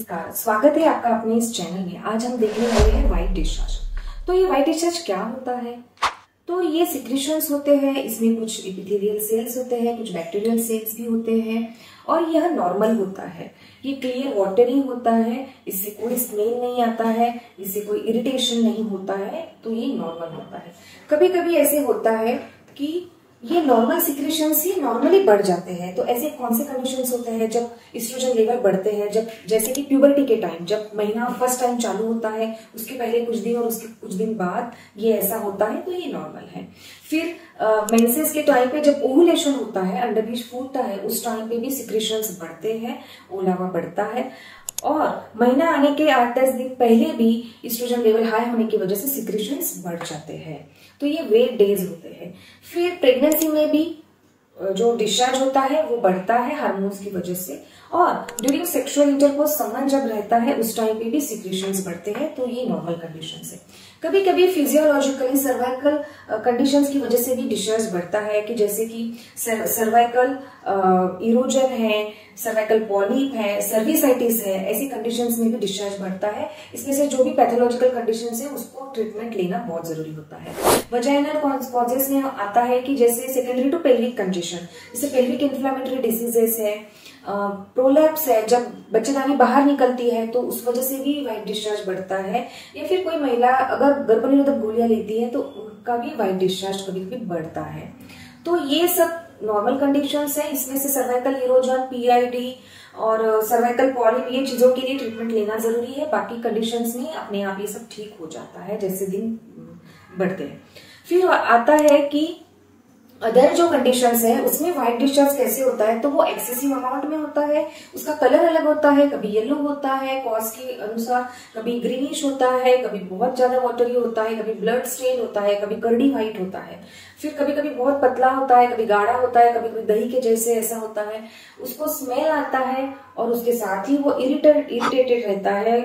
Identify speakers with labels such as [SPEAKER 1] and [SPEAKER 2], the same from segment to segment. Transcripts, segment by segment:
[SPEAKER 1] नमस्कार, स्वागत है आपका अपने इस चैनल में। आज हम देखने वाले हैं व्हाइट डिस्चार्ज। तो ये व्हाइट डिस्चार्ज क्या होता है? तो ये सिक्रीशंस होते हैं, इसमें कुछ एपिथेलियल सेल्स होते हैं, कुछ बैक्टीरियल सेल्स भी होते हैं और यह नॉर्मल होता है। ये क्लियर वाटरी होता है, इससे कोई स्मेल नहीं आता है, इससे कोई इरिटेशन नहीं होता है, तो ये नॉर्मल होता है। कभी कभी ऐसे होता है कि ये नॉर्मल सिक्रेशंस ही नॉर्मली बढ़ जाते हैं। तो ऐसे कौन से कंडीशंस होते हैं जब एस्ट्रोजन लेवल बढ़ते हैं, जब जैसे कि प्यूबर्टी के टाइम, जब महीना फर्स्ट टाइम चालू होता है, उसके पहले कुछ दिन और उसके कुछ दिन बाद ये ऐसा होता है, तो ये नॉर्मल है। फिर मेंसेस के टाइम पे जब ओव्यूलेशन होता है, अंडरबीज फूटता है, उस टाइम पे भी सिक्रेशंस बढ़ते हैं, ओलावा बढ़ता है। और महीना आने के 8-10 दिन पहले भी एस्ट्रोजन लेवल हाई होने की वजह से सिक्रेशंस बढ़ जाते हैं। तो ये वेट डेज होते हैं। फिर प्रेगनेंसी में भी जो डिस्चार्ज होता है वो बढ़ता है हार्मोन्स की वजह से। और ड्यूरिंग सेक्सुअल इंटरकोर्स संबंध जब रहता है उस टाइम पे भी सिक्रेशंस बढ़ते हैं, तो ये नॉर्मल कंडीशन है। कभी कभी फिजियोलॉजिकली सर्वाइकल कंडीशंस की वजह से भी डिस्चार्ज बढ़ता है, कि जैसे कि सर्वाइकल इरोजन है, सर्वाइकल पॉलिप है, सर्विसाइटिस है, ऐसी कंडीशंस में भी डिस्चार्ज बढ़ता है। इसमें से जो भी पैथोलॉजिकल कंडीशंस है उसको ट्रीटमेंट लेना बहुत जरूरी होता है। वजाइनल कॉजेस में आता है कि जैसे सेकेंडरी टू पेल्विक कंजेशन, जैसे पेल्विक इन्फ्लेमेटरी डिसीजेस है, प्रोलैप्स है, जब बच्चेदानी बाहर निकलती है तो उस वजह से भी व्हाइट डिस्चार्ज बढ़ता है। या फिर कोई महिला अगर गर्भनिरोधक गोलियां लेती है तो उनका भी व्हाइट डिस्चार्ज कभी कभी बढ़ता है। तो ये सब नॉर्मल कंडीशंस है। इसमें से सर्वाइकल इरोजन, पीआईडी और सर्वाइकल पॉलिप, ये चीजों के लिए ट्रीटमेंट लेना जरूरी है। बाकी कंडीशंस में अपने आप ये सब ठीक हो जाता है जैसे दिन बढ़ते हैं। फिर आता है कि अदर जो कंडीशंस है उसमें व्हाइट डिस्चार्ज कैसे होता है, तो वो एक्सेसिव अमाउंट में होता है, उसका कलर अलग होता है, कभी येलो होता है कॉज के अनुसार, कभी ग्रीनिश होता है, कभी बहुत ज्यादा वाटरी होता है, कभी ब्लड स्टेन होता है, कभी कर्डी व्हाइट होता है, फिर कभी कभी बहुत पतला होता है, कभी गाढ़ा होता है, कभी कभी दही के जैसे ऐसा होता है। उसको स्मेल आता है और उसके साथ ही वो इरिटेटेड रहता है,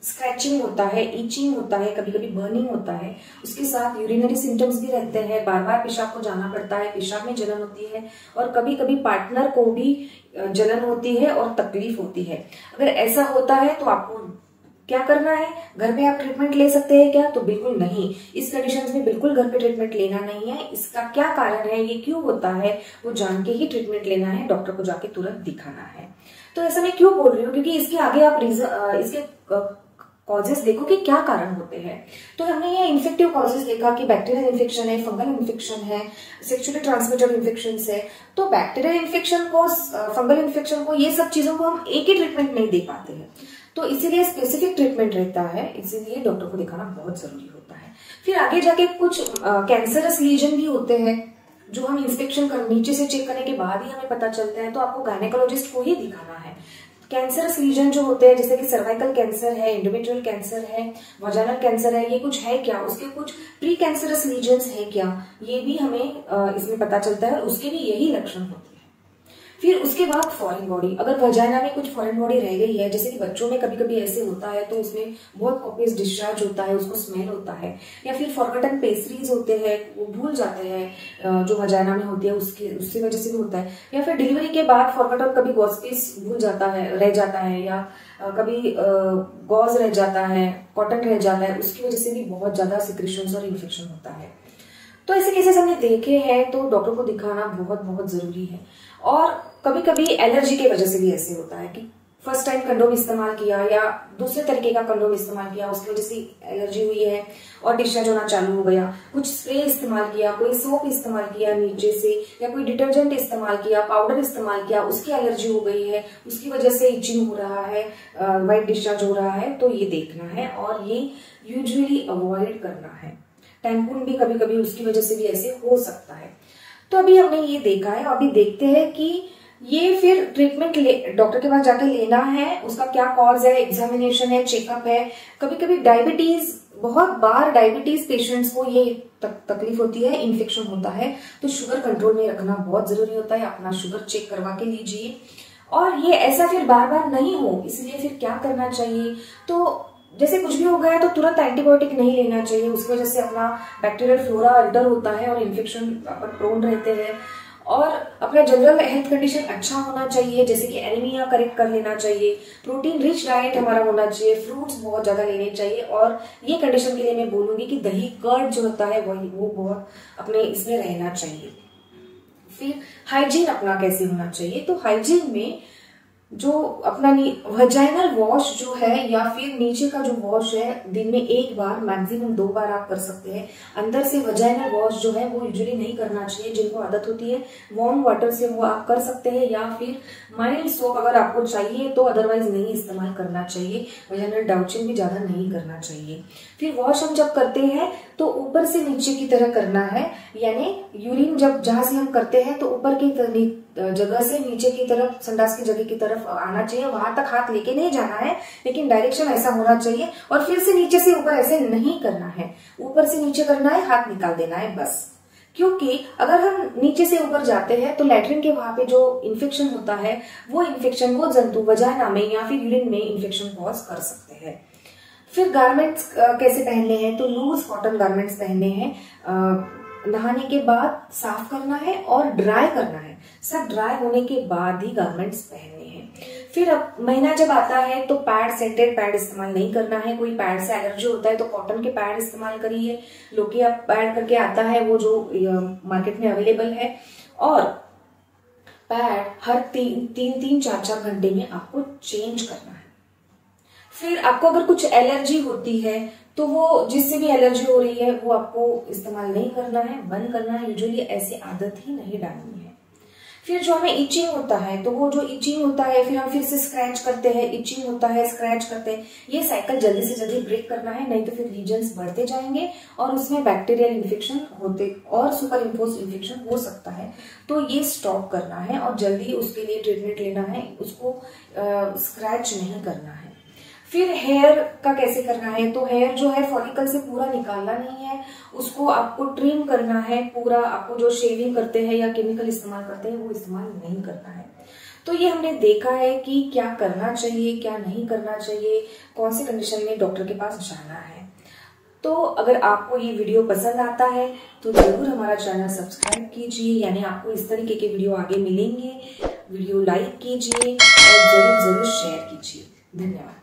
[SPEAKER 1] स्क्रैचिंग होता है, ईचिंग होता है, कभी कभी बर्निंग होता है। उसके साथ यूरिनरी सिम्टम्स भी रहते हैं, बार बार पेशाब को जाना पड़ता है, पेशाब में जलन होती है और कभी कभी पार्टनर को भी जलन होती है और तकलीफ होती है। अगर ऐसा होता है तो आपको क्या करना है? घर पे आप ट्रीटमेंट ले सकते हैं क्या? तो बिल्कुल नहीं। इस कंडीशंस में बिल्कुल घर पे ट्रीटमेंट लेना नहीं है। इसका क्या कारण है, ये क्यों होता है, वो जान के ही ट्रीटमेंट लेना है, डॉक्टर को जाके तुरंत दिखाना है। तो ऐसा मैं क्यों बोल रही हूँ, क्योंकि इसके आगे आप इसके कॉजेस देखो कि क्या कारण होते हैं। तो हमने ये इन्फेक्टिव कॉजेस देखा कि बैक्टीरियल इन्फेक्शन है, फंगल इन्फेक्शन है, सेक्सुअली ट्रांसमिटेड इन्फेक्शन है। तो बैक्टीरियल इन्फेक्शन को, फंगल इन्फेक्शन को, ये सब चीजों को हम एक ही ट्रीटमेंट नहीं दे पाते हैं, तो इसीलिए स्पेसिफिक ट्रीटमेंट रहता है, इसीलिए डॉक्टर को दिखाना बहुत जरूरी होता है। फिर आगे जाके कुछ कैंसरस लीजन भी होते हैं जो हम इंस्पेक्शन नीचे से चेक करने के बाद ही हमें पता चलता है, तो आपको गायनेकोलॉजिस्ट को ही दिखाना है। कैंसरस लीजन जो होते हैं, जैसे कि सर्वाइकल कैंसर है, एंडोमेट्रियल कैंसर है, वजाइनल कैंसर है, ये कुछ है क्या, उसके कुछ प्री कैंसरस लीजन्स है क्या, ये भी हमें इसमें पता चलता है और उसके भी यही लक्षण होते हैं। फिर उसके बाद फॉरेन बॉडी, अगर वजाइना में कुछ फॉरेन बॉडी रह गई है, जैसे कि बच्चों में कभी कभी ऐसे होता है तो उसमें बहुत कॉपियस डिस्चार्ज होता है, उसको स्मेल होता है, या फिर फॉरगटन पेस्ट्रीज होते हैं, वो भूल जाते हैं जो वजाइना में होती है, उसकी वजह से भी होता है। या फिर डिलीवरी के बाद फॉरगटन कभी गॉज पीस भूल जाता है, रह जाता है, या कभी गॉज रह जाता है, कॉटन रह जाता है, उसकी वजह से भी बहुत ज्यादा सिक्रेशंस और इन्फेक्शन होता है। तो ऐसे केसेस हमने देखे हैं, तो डॉक्टर को दिखाना बहुत बहुत जरूरी है। और कभी कभी एलर्जी की वजह से भी ऐसे होता है कि फर्स्ट टाइम कंडोम इस्तेमाल किया या दूसरे तरीके का कंडोम इस्तेमाल किया, उसकी वजह से एलर्जी हुई है और डिस्चार्ज होना चालू हो गया। कुछ स्प्रे इस्तेमाल किया, कोई सोप इस्तेमाल किया नीचे से, या कोई डिटर्जेंट इस्तेमाल किया, पाउडर इस्तेमाल किया, उसकी एलर्जी हो गई है, उसकी वजह से इचिंग हो रहा है, व्हाइट डिस्चार्ज हो रहा है, तो ये देखना है और ये यूजुअली अवॉइड करना है। टैम्पून भी कभी कभी उसकी वजह से भी ऐसे हो सकता है। तो अभी हमने ये देखा है, अभी देखते हैं कि ये फिर ट्रीटमेंट डॉक्टर के पास जाके लेना है, उसका क्या कॉज है, एग्जामिनेशन है, चेकअप है। कभी कभी डायबिटीज, बहुत बार डायबिटीज पेशेंट्स को ये तकलीफ होती है, इन्फेक्शन होता है, तो शुगर कंट्रोल में रखना बहुत जरूरी होता है। अपना शुगर चेक करवा के लीजिए और ये ऐसा फिर बार बार नहीं हो, इसलिए फिर क्या करना चाहिए, तो जैसे कुछ भी हो गया है तो तुरंत एंटीबायोटिक नहीं लेना चाहिए, उसकी वजह से अपना बैक्टीरियल फ्लोरा अल्टर होता है और इन्फेक्शन पर प्रोन रहते हैं। और अपना जनरल हेल्थ कंडीशन अच्छा होना चाहिए, जैसे कि एनीमिया करेक्ट कर लेना चाहिए, प्रोटीन रिच डाइट हमारा होना चाहिए, फ्रूट्स बहुत ज्यादा लेने चाहिए। और ये कंडीशन के लिए मैं बोलूंगी कि दही कर्ड जो होता है वो बहुत अपने इसमें रहना चाहिए। फिर हाइजीन अपना कैसे होना चाहिए, तो हाइजीन में जो अपना वजाइनल वॉश जो है या फिर नीचे का जो वॉश है दिन में एक बार मैक्सिमम 2 बार आप कर सकते हैं। अंदर से वजाइनल वॉश जो है वो यूजुअली नहीं करना चाहिए, जिनको आदत होती है वार्म वाटर से वो आप कर सकते हैं, या फिर माइल्ड सोप अगर आपको चाहिए तो, अदरवाइज नहीं इस्तेमाल करना चाहिए। वजाइनल डाउचिंग भी ज्यादा नहीं करना चाहिए। फिर वॉश हम जब करते हैं तो ऊपर से नीचे की तरह करना है, यानी यूरिन जब जहां से हम करते हैं तो ऊपर की जगह से नीचे की तरफ, संडास की जगह की तरफ आना चाहिए। वहां तक हाथ लेके नहीं जाना है, लेकिन डायरेक्शन ऐसा होना चाहिए। और फिर से नीचे से ऊपर ऐसे नहीं करना है, ऊपर से नीचे करना है, हाथ निकाल देना है बस। क्योंकि अगर हम नीचे से ऊपर जाते हैं तो लैट्रिन के वहां पे जो इन्फेक्शन होता है वो इन्फेक्शन वो जंतु वजाइना में या फिर यूरिन में इन्फेक्शन कॉज कर सकते हैं। फिर गारमेंट्स कैसे पहनने हैं, तो लूज कॉटन गारमेंट्स पहनने हैं। नहाने के बाद साफ करना है और ड्राई करना है। सब ड्राई होने के बाद ही गारमेंट्स पहनने हैं। फिर अब महीना जब आता है तो पैड, सेंटेड पैड इस्तेमाल नहीं करना है। कोई पैड से एलर्जी होता है तो कॉटन के पैड इस्तेमाल करिए। लोकिया पैड करके आता है वो जो मार्केट में अवेलेबल है। और पैड हर 3-4 घंटे में आपको चेंज करना है। फिर आपको अगर कुछ एलर्जी होती है तो वो जिससे भी एलर्जी हो रही है वो आपको इस्तेमाल नहीं करना है, बंद करना है। यूजुअली ऐसी आदत ही नहीं डालनी है। फिर जो हमें इचिंग होता है तो वो जो इचिंग होता है फिर हम फिर से स्क्रैच करते हैं, इचिंग होता है, स्क्रैच करते हैं। ये साइकिल जल्दी से जल्दी ब्रेक करना है, नहीं तो फिर रीजन्स बढ़ते जाएंगे और उसमें बैक्टीरियल इन्फेक्शन होते और सुपर इम्पोज इन्फेक्शन हो सकता है। तो ये स्टॉप करना है और जल्दी उसके लिए ट्रीटमेंट लेना है, उसको स्क्रैच नहीं करना है। फिर हेयर का कैसे करना है, तो हेयर जो है फॉलिकल से पूरा निकालना नहीं है, उसको आपको ट्रिम करना है पूरा। आपको जो शेविंग करते हैं या केमिकल इस्तेमाल करते हैं वो इस्तेमाल नहीं करना है। तो ये हमने देखा है कि क्या करना चाहिए, क्या नहीं करना चाहिए, कौन से कंडीशन में डॉक्टर के पास जाना है। तो अगर आपको ये वीडियो पसंद आता है तो जरूर हमारा चैनल सब्सक्राइब कीजिए, यानी आपको इस तरीके के वीडियो आगे मिलेंगे। वीडियो लाइक कीजिए और जरूर शेयर कीजिए। धन्यवाद।